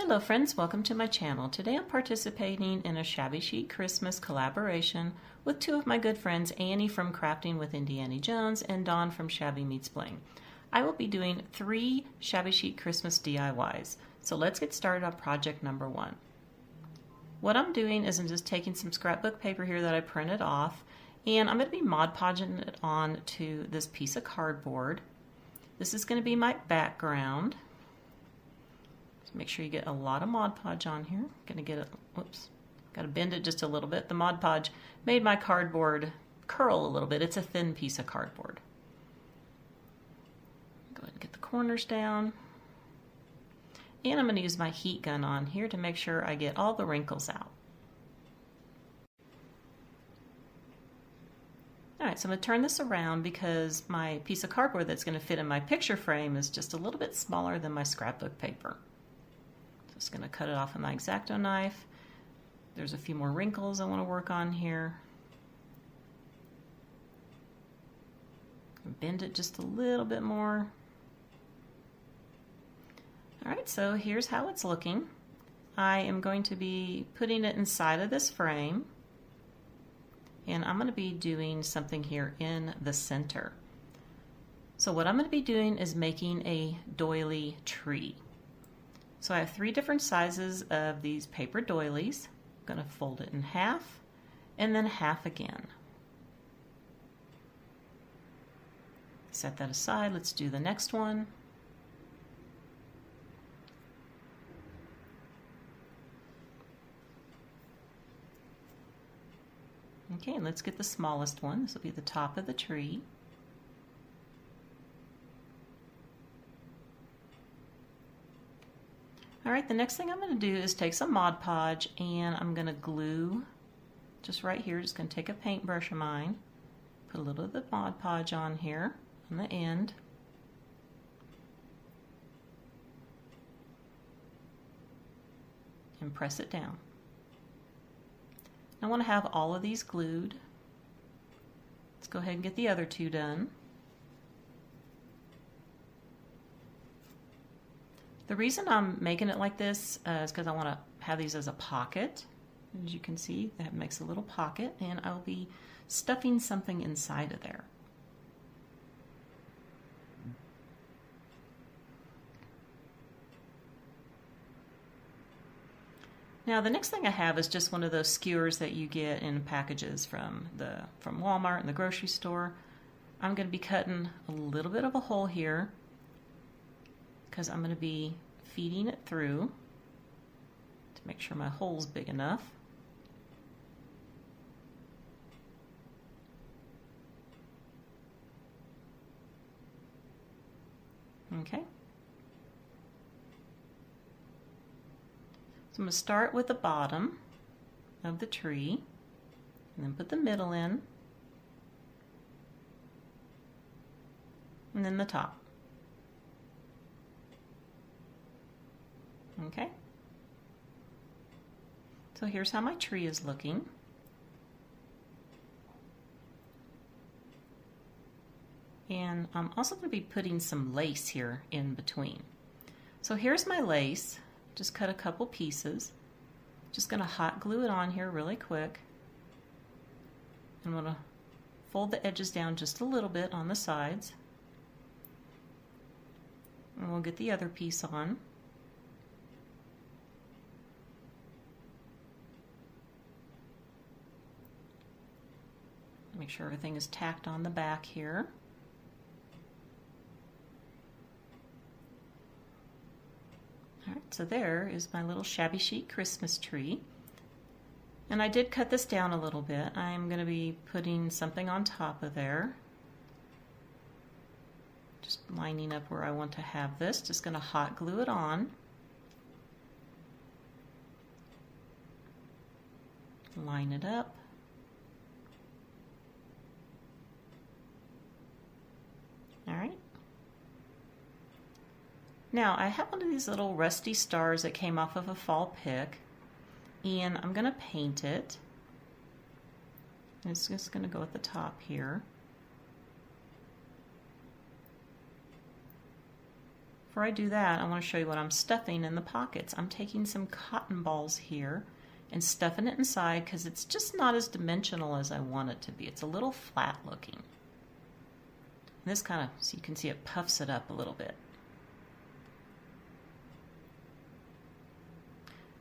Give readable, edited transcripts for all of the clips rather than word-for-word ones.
Hello friends, welcome to my channel. Today I'm participating in a Shabby Chic Christmas collaboration with two of my good friends, Annie from Crafting with Indiana Jones and Dawn from Shabby Meets Bling. I will be doing 3 Shabby Chic Christmas DIYs. So let's get started on project number 1. What I'm doing is I'm just taking some scrapbook paper here that I printed off, and I'm going to be Mod Podging it on to this piece of cardboard. This is going to be my background. Make sure you get a lot of Mod Podge on here. Gonna get it, whoops, gotta bend it just a little bit. The Mod Podge made my cardboard curl a little bit. It's a thin piece of cardboard. Go ahead and get the corners down. And I'm gonna use my heat gun on here to make sure I get all the wrinkles out. Alright, so I'm gonna turn this around because my piece of cardboard that's gonna fit in my picture frame is just a little bit smaller than my scrapbook paper. Just going to cut it off with my X-Acto knife. There's a few more wrinkles I want to work on here. Bend it just a little bit more. Alright, so here's how it's looking. I am going to be putting it inside of this frame, and I'm going to be doing something here in the center. So what I'm going to be doing is making a doily tree. So I have 3 different sizes of these paper doilies. I'm going to fold it in half and then half again. Set that aside. Let's do the next one. Okay, and let's get the smallest one. This will be the top of the tree. Alright, the next thing I'm going to do is take some Mod Podge and I'm going to glue just right here. Just going to take a paintbrush of mine, put a little of the Mod Podge on here on the end. And press it down. I want to have all of these glued. Let's go ahead and get the other 2 done. The reason I'm making it like this is because I want to have these as a pocket. As you can see, that makes a little pocket, and I'll be stuffing something inside of there. Now the next thing I have is just one of those skewers that you get in packages from Walmart and the grocery store. I'm going to be cutting a little bit of a hole here because I'm going to be feeding it through to make sure my hole's big enough. Okay. So I'm going to start with the bottom of the tree and then put the middle in and then the top. Okay, so here's how my tree is looking. And I'm also going to be putting some lace here in between. So here's my lace. Just cut a couple pieces. Just going to hot glue it on here really quick. I'm going to fold the edges down just a little bit on the sides. And we'll get the other piece on. Make sure everything is tacked on the back here. Alright, so there is my little Shabby Chic Christmas tree. And I did cut this down a little bit. I'm going to be putting something on top of there. Just lining up where I want to have this. Just going to hot glue it on. Line it up. Alright. Now I have one of these little rusty stars that came off of a fall pick, and I'm going to paint it. It's just going to go at the top here. before I do that, I want to show you what I'm stuffing in the pockets. I'm taking some cotton balls here and stuffing it inside because it's just not as dimensional as I want it to be. It's a little flat looking. And this kind of, so you can see it puffs it up a little bit.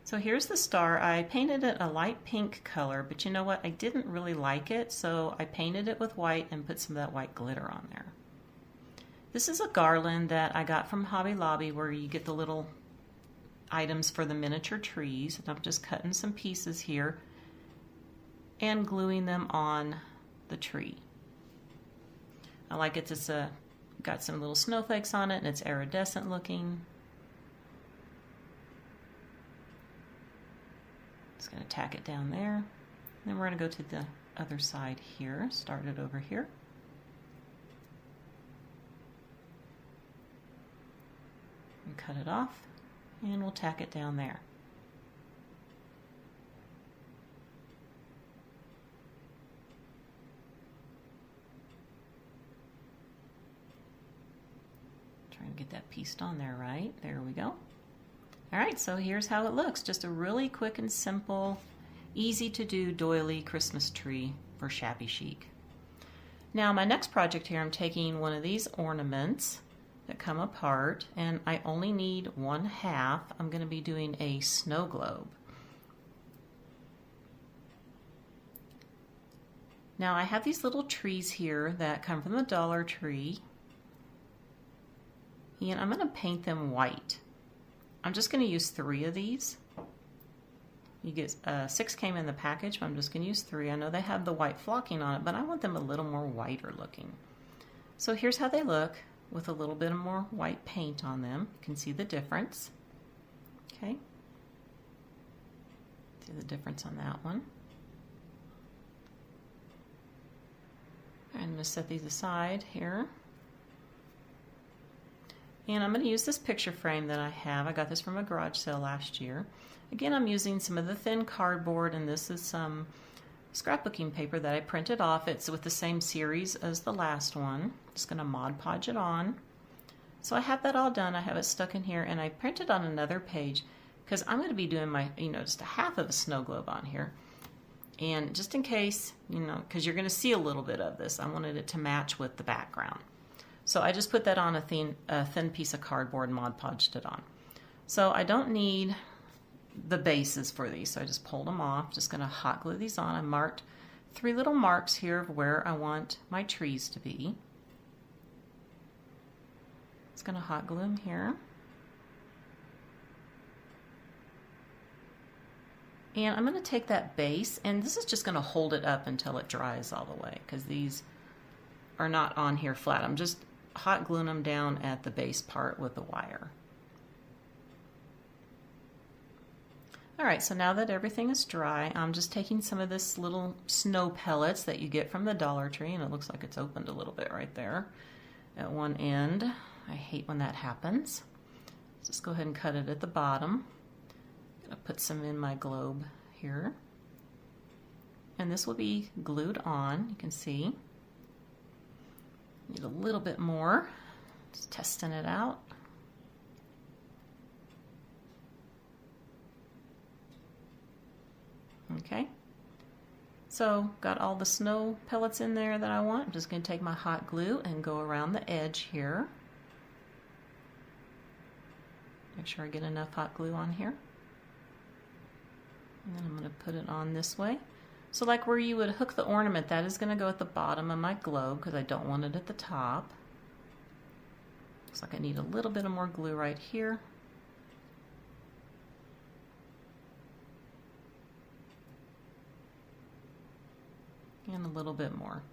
So here's the star. I painted it a light pink color, but you know what? I didn't really like it, so I painted it with white and put some of that white glitter on there. This is a garland that I got from Hobby Lobby where you get the little items for the miniature trees. And I'm just cutting some pieces here and gluing them on the tree. I like it. It's got some little snowflakes on it and it's iridescent looking. Just going to tack it down there. And then we're going to go to the other side here. Start it over here. And cut it off. And we'll tack it down there. Try and get that pieced on there right. There we go. Alright, so here's how it looks. Just a really quick and simple, easy to do doily Christmas tree for Shabby Chic. Now my next project here, I'm taking one of these ornaments that come apart and I only need 1/2. I'm going to be doing a snow globe. Now I have these little trees here that come from the Dollar Tree and I'm going to paint them white. I'm just going to use 3 of these. You get 6 came in the package, but I'm just going to use 3. I know they have the white flocking on it, but I want them a little more whiter looking. So here's how they look with a little bit more white paint on them. You can see the difference. Okay. See the difference on that one. I'm going to set these aside here. And I'm going to use this picture frame that I have. I got this from a garage sale last year. Again, I'm using some of the thin cardboard, and this is some scrapbooking paper that I printed off. It's with the same series as the last one. Just going to Mod Podge it on. So I have that all done. I have it stuck in here, and I printed on another page because I'm going to be doing my, just a half of a snow globe on here. And just in case, because you're going to see a little bit of this, I wanted it to match with the background. So I just put that on a thin piece of cardboard and Mod Podged it on. So I don't need the bases for these, so I just pulled them off. Just going to hot glue these on. I marked 3 little marks here of where I want my trees to be. Just going to hot glue them here. And I'm going to take that base, and this is just going to hold it up until it dries all the way, because these are not on here flat. I'm just hot gluing them down at the base part with the wire. Alright, so now that everything is dry, I'm just taking some of this little snow pellets that you get from the Dollar Tree, and it looks like it's opened a little bit right there at one end. I hate when that happens. Just go ahead and cut it at the bottom. I'm going to put some in my globe here. And this will be glued on, you can see. Need a little bit more. Just testing it out. Okay. So got all the snow pellets in there that I want. I'm just going to take my hot glue and go around the edge here. Make sure I get enough hot glue on here. And then I'm going to put it on this way. So like where you would hook the ornament, that is going to go at the bottom of my globe because I don't want it at the top. Looks like I need a little bit of more glue right here. And a little bit more.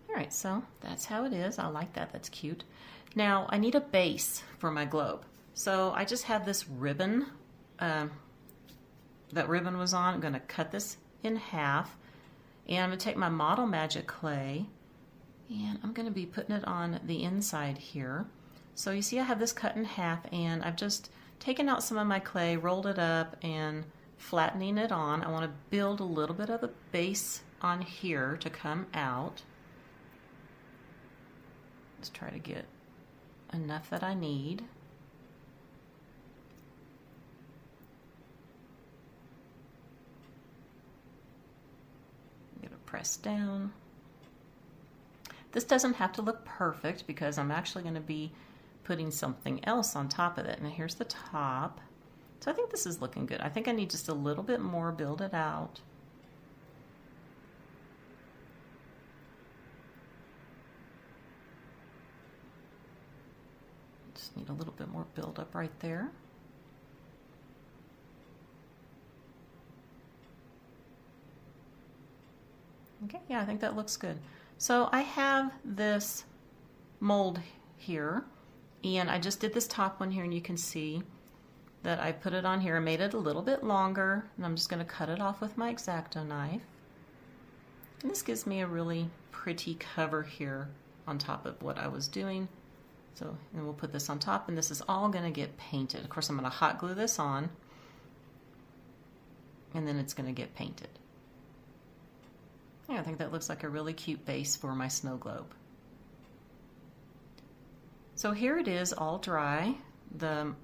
Alright, so that's how it is. I like that. That's cute. Now I need a base for my globe. So I just have this ribbon. That ribbon was on. I'm going to cut this in half. And I'm going to take my Model Magic clay. And I'm going to be putting it on the inside here. So you see I have this cut in half. And I've just taken out some of my clay, rolled it up, and flattening it on. I want to build a little bit of a base on here to come out. Just try to get enough that I need. Get it pressed down. This doesn't have to look perfect because I'm actually going to be putting something else on top of it. And here's the top. So I think this is looking good. I think I need just a little bit more, build it out. Just need a little bit more build up right there. Okay, yeah, I think that looks good. So I have this mold here, and I just did this top one here, and you can see that I put it on here. I made it a little bit longer, and I'm just going to cut it off with my X-Acto knife. And this gives me a really pretty cover here on top of what I was doing. So, and we'll put this on top, and this is all going to get painted. Of course, I'm going to hot glue this on, and then it's going to get painted. Yeah, I think that looks like a really cute base for my snow globe. So here it is, all dry. The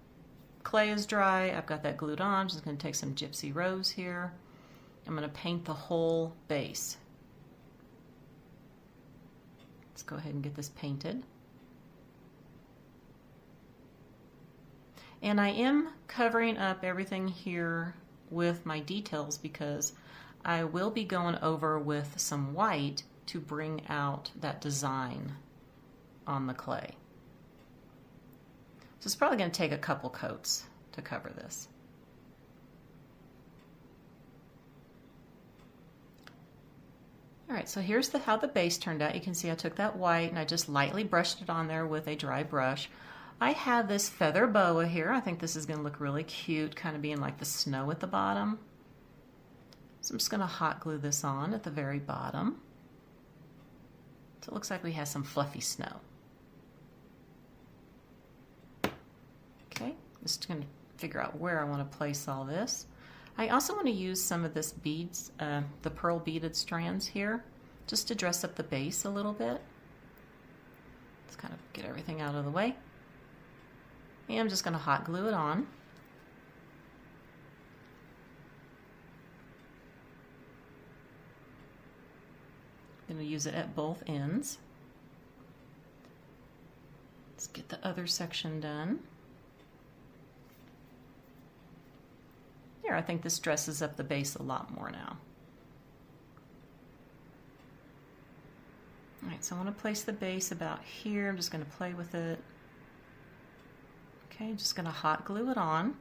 clay is dry. I've got that glued on. I'm just going to take some Gypsy Rose here. I'm going to paint the whole base. Let's go ahead and get this painted. And I am covering up everything here with my details because I will be going over with some white to bring out that design on the clay. So it's probably going to take a couple coats to cover this. All right, so here's how the base turned out. You can see I took that white and I just lightly brushed it on there with a dry brush. I have this feather boa here. I think this is going to look really cute, kind of being like the snow at the bottom. So I'm just going to hot glue this on at the very bottom. So it looks like we have some fluffy snow. Okay, just going to figure out where I want to place all this. I also want to use some of this beads, the pearl beaded strands here, just to dress up the base a little bit. Let's kind of get everything out of the way. And I'm just going to hot glue it on. I'm going to use it at both ends. Let's get the other section done. Here, I think this dresses up the base a lot more now. All right, so I want to place the base about here. I'm just going to play with it. Okay, just going to hot glue it on.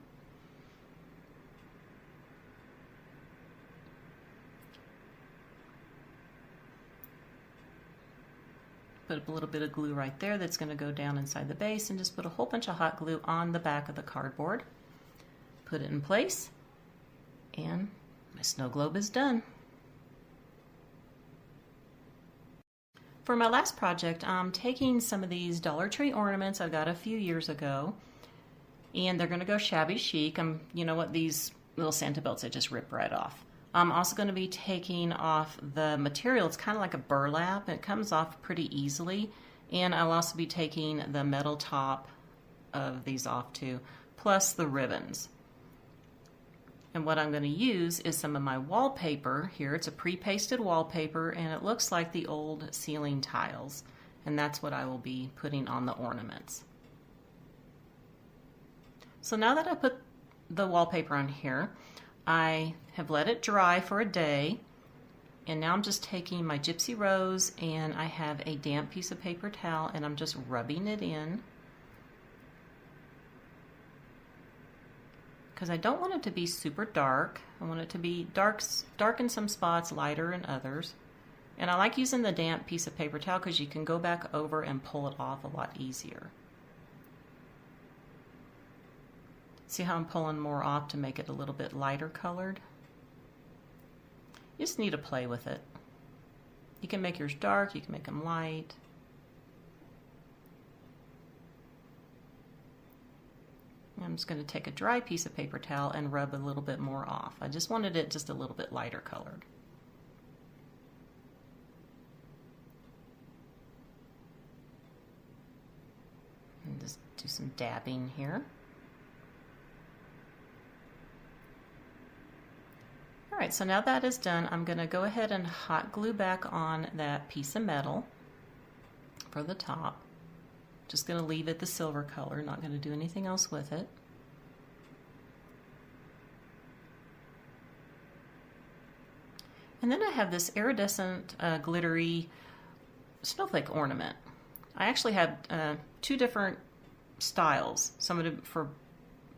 Put a little bit of glue right there that's going to go down inside the base, and just put a whole bunch of hot glue on the back of the cardboard. Put it in place, and my snow globe is done. For my last project, I'm taking some of these Dollar Tree ornaments I got a few years ago, and they're going to go shabby chic. You know what, these little Santa belts, I just rip right off. I'm also going to be taking off the material. It's kind of like a burlap. It comes off pretty easily. And I'll also be taking the metal top of these off too, plus the ribbons. And what I'm going to use is some of my wallpaper here. It's a pre-pasted wallpaper, and it looks like the old ceiling tiles. And that's what I will be putting on the ornaments. So now that I put the wallpaper on here, I have let it dry for a day, and now I'm just taking my Gypsy Rose, and I have a damp piece of paper towel, and I'm just rubbing it in because I don't want it to be super dark. I want it to be dark in some spots, lighter in others. And I like using the damp piece of paper towel because you can go back over and pull it off a lot easier. See how I'm pulling more off to make it a little bit lighter colored? You just need to play with it. You can make yours dark, you can make them light. I'm just going to take a dry piece of paper towel and rub a little bit more off. I just wanted it just a little bit lighter colored. some dabbing here. All right, so now that is done, I'm going to go ahead and hot glue back on that piece of metal for the top. Just going to leave it the silver color, not going to do anything else with it. And then I have this iridescent glittery snowflake ornament. I actually have two different styles. For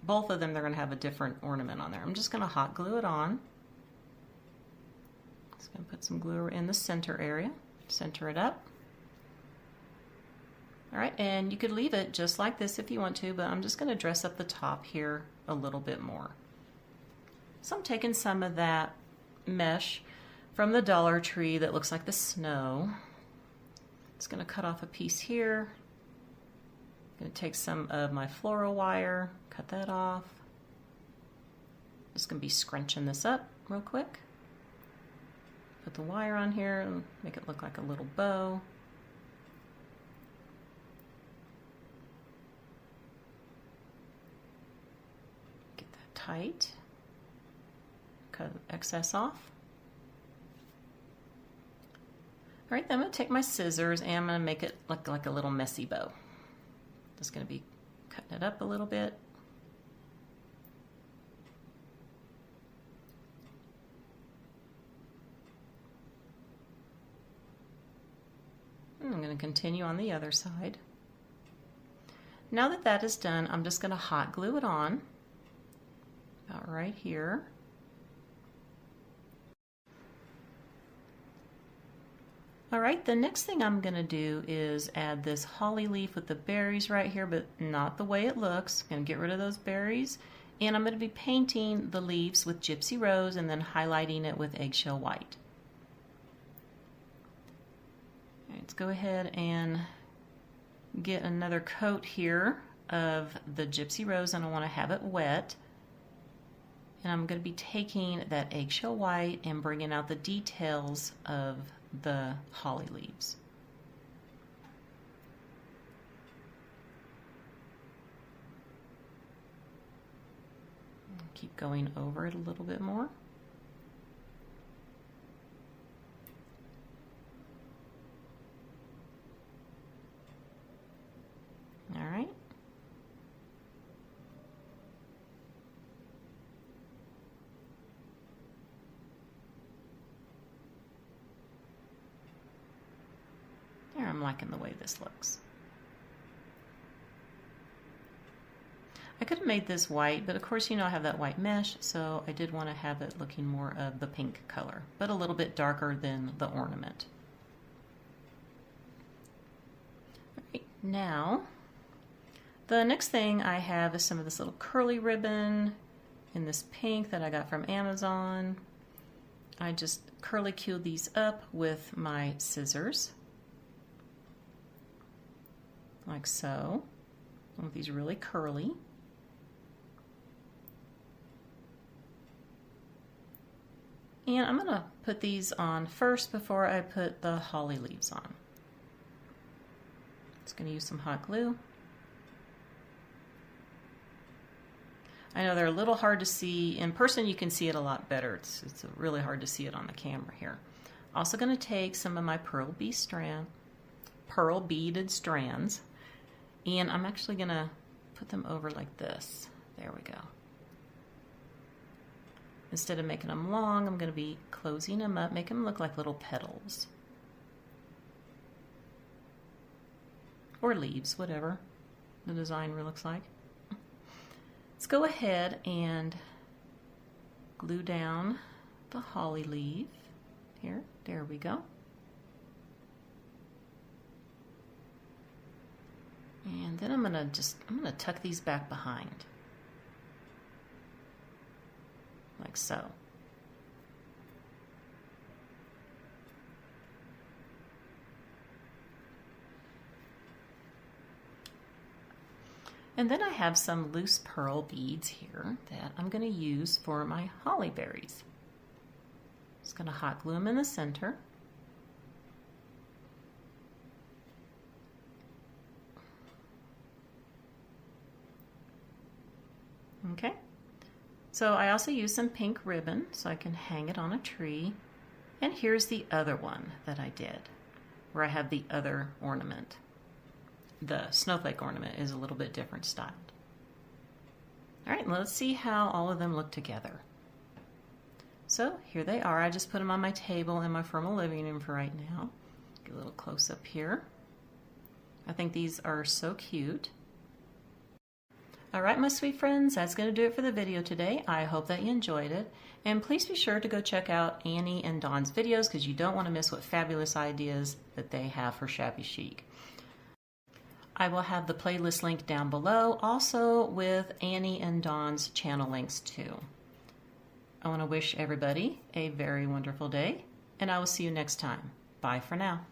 both of them, they're going to have a different ornament on there. I'm just going to hot glue it on. Just going to put some glue in the center area, center it up. All right, and you could leave it just like this if you want to, but I'm just going to dress up the top here a little bit more. So I'm taking some of that mesh from the Dollar Tree that looks like the snow. Just going to cut off a piece here. I'm going to take some of my floral wire, cut that off. Just going to be scrunching this up real quick. Put the wire on here and make it look like a little bow. Get that tight. Cut the excess off. All right, then I'm going to take my scissors and I'm going to make it look like a little messy bow. Just going to be cutting it up a little bit. And I'm going to continue on the other side. Now that that is done, I'm just going to hot glue it on about right here. All right, the next thing I'm going to do is add this holly leaf with the berries right here, but not the way it looks. I'm going to get rid of those berries, and I'm going to be painting the leaves with Gypsy Rose and then highlighting it with eggshell white. All right, let's go ahead and get another coat here of the Gypsy Rose, and I want to have it wet. And I'm going to be taking that eggshell white and bringing out the details of the holly leaves. Keep going over it a little bit more. All right. There, I'm liking the way this looks. I could have made this white, but of course, you know, I have that white mesh, so I did want to have it looking more of the pink color, but a little bit darker than the ornament. All right, now, the next thing I have is some of this little curly ribbon in this pink that I got from Amazon. I just curly cued these up with my scissors, like so. I want these really curly. And I'm going to put these on first before I put the holly leaves on. Just going to use some hot glue. I know they're a little hard to see. In person you can see it a lot better. It's really hard to see it on the camera here. Also going to take some of my pearl beaded strands, and I'm actually going to put them over like this. There we go. Instead of making them long, I'm going to be closing them up, making them look like little petals. Or leaves, whatever the design looks like. Let's go ahead and glue down the holly leaf. Here, there we go. And then I'm going to tuck these back behind. Like so. And then I have some loose pearl beads here that I'm going to use for my holly berries. Just going to hot glue them in the center. Okay, so I also used some pink ribbon so I can hang it on a tree. And here's the other one that I did, where I have the other ornament. The snowflake ornament is a little bit different styled. All right, let's see how all of them look together. So here they are. I just put them on my table in my formal living room for right now. Get a little close up here. I think these are so cute. All right, my sweet friends, that's going to do it for the video today. I hope that you enjoyed it. And please be sure to go check out Annie and Dawn's videos because you don't want to miss what fabulous ideas that they have for Shabby Chic. I will have the playlist link down below, also with Annie and Dawn's channel links too. I want to wish everybody a very wonderful day, and I will see you next time. Bye for now.